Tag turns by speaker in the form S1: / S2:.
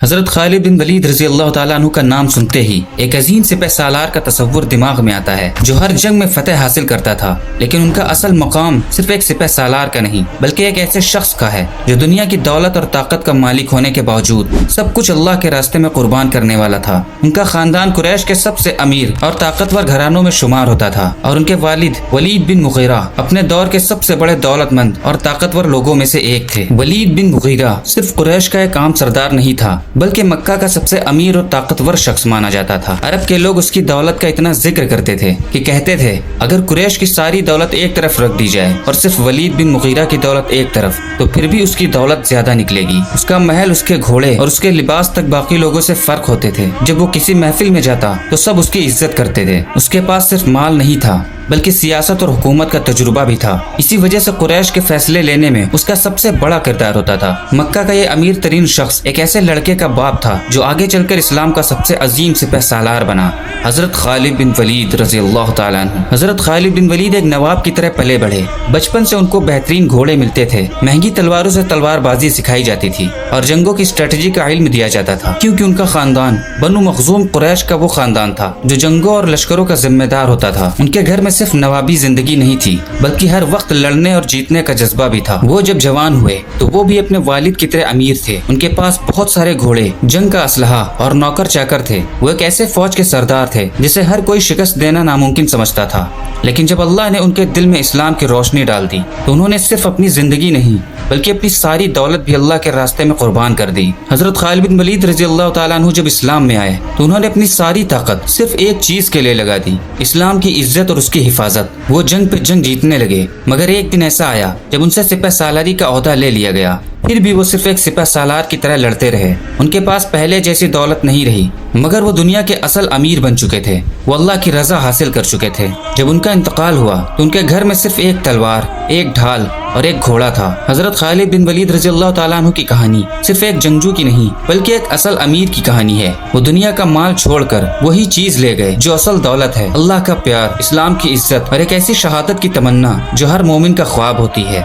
S1: حضرت خالد بن ولید رضی اللہ تعالیٰ عنہ کا نام سنتے ہی ایک عظیم سپہ سالار کا تصور دماغ میں آتا ہے جو ہر جنگ میں فتح حاصل کرتا تھا، لیکن ان کا اصل مقام صرف ایک سپہ سالار کا نہیں بلکہ ایک ایسے شخص کا ہے جو دنیا کی دولت اور طاقت کا مالک ہونے کے باوجود سب کچھ اللہ کے راستے میں قربان کرنے والا تھا۔ ان کا خاندان قریش کے سب سے امیر اور طاقتور گھرانوں میں شمار ہوتا تھا اور ان کے والد ولید بن مغیرہ اپنے دور کے سب سے بڑے دولت مند اور طاقتور لوگوں میں سے ایک تھے۔ ولید بن مغیرہ صرف قریش کا ایک عام سردار نہیں تھا بلکہ مکہ کا سب سے امیر اور طاقتور شخص مانا جاتا تھا۔ عرب کے لوگ اس کی دولت کا اتنا ذکر کرتے تھے کہ کہتے تھے اگر قریش کی ساری دولت ایک طرف رکھ دی جائے اور صرف ولید بن مغیرہ کی دولت ایک طرف تو پھر بھی اس کی دولت زیادہ نکلے گی۔ اس کا محل، اس کے گھوڑے اور اس کے لباس تک باقی لوگوں سے فرق ہوتے تھے۔ جب وہ کسی محفل میں جاتا تو سب اس کی عزت کرتے تھے۔ اس کے پاس صرف مال نہیں تھا بلکہ سیاست اور حکومت کا تجربہ بھی تھا۔ اسی وجہ سے قریش کے فیصلے لینے میں اس کا سب سے بڑا کردار ہوتا تھا۔ مکہ کا یہ امیر ترین شخص ایک ایسے لڑکے کا باپ تھا جو آگے چل کر اسلام کا سب سے عظیم سپہ سالار بنا، حضرت خالد بن ولید رضی اللہ تعالیٰ عنہ۔ حضرت خالد بن ولید ایک نواب کی طرح پلے بڑھے۔ بچپن سے ان کو بہترین گھوڑے ملتے تھے، مہنگی تلواروں سے تلوار بازی سکھائی جاتی تھی اور جنگوں کی اسٹریٹجی کا علم دیا جاتا تھا، کیونکہ ان کا خاندان بنو مخزوم قریش کا وہ خاندان تھا جو جنگوں اور لشکروں کا ذمہ دار ہوتا تھا۔ ان کے گھر میں صرف نوابی زندگی نہیں تھی بلکہ ہر وقت لڑنے اور جیتنے کا جذبہ بھی تھا۔ وہ جب جوان ہوئے تو وہ بھی اپنے والد کی طرح امیر تھے۔ ان کے پاس بہت سارے گھوڑے، جنگ کا اسلحہ اور نوکر چاکر تھے۔ وہ ایک ایسے فوج کے سردار تھے جسے ہر کوئی شکست دینا ناممکن سمجھتا تھا، لیکن جب اللہ نے ان کے دل میں اسلام کی روشنی ڈال دی تو انہوں نے صرف اپنی زندگی نہیں بلکہ اپنی ساری دولت بھی اللہ کے راستے میں قربان کر دی۔ حضرت خالد بن ولید رضی اللہ تعالیٰ عنہ جب اسلام میں آئے تو انہوں نے اپنی ساری طاقت صرف ایک چیز کے لیے لگا دی، اسلام کی عزت اور اس کی حفاظت۔ وہ جنگ پہ جنگ جیتنے لگے، مگر ایک دن ایسا آیا جب ان سے سپہ سالاری کا عہدہ لے لیا گیا۔ پھر بھی وہ صرف ایک سپہ سالار کی طرح لڑتے رہے۔ ان کے پاس پہلے جیسی دولت نہیں رہی مگر وہ دنیا کے اصل امیر بن چکے تھے۔ وہ اللہ کی رضا حاصل کر چکے تھے۔ جب ان کا انتقال ہوا تو ان کے گھر میں صرف ایک تلوار، ایک ڈھال اور ایک گھوڑا تھا۔ حضرت خالد بن ولید رضی اللہ تعالیٰ عنہ کی کہانی صرف ایک جنگجو کی نہیں بلکہ ایک اصل امیر کی کہانی ہے۔ وہ دنیا کا مال چھوڑ کر وہی چیز لے گئے جو اصل دولت ہے، اللہ کا پیار، اسلام کی عزت اور ایک ایسی شہادت کی تمنا جو ہر مومن کا خواب ہوتی ہے۔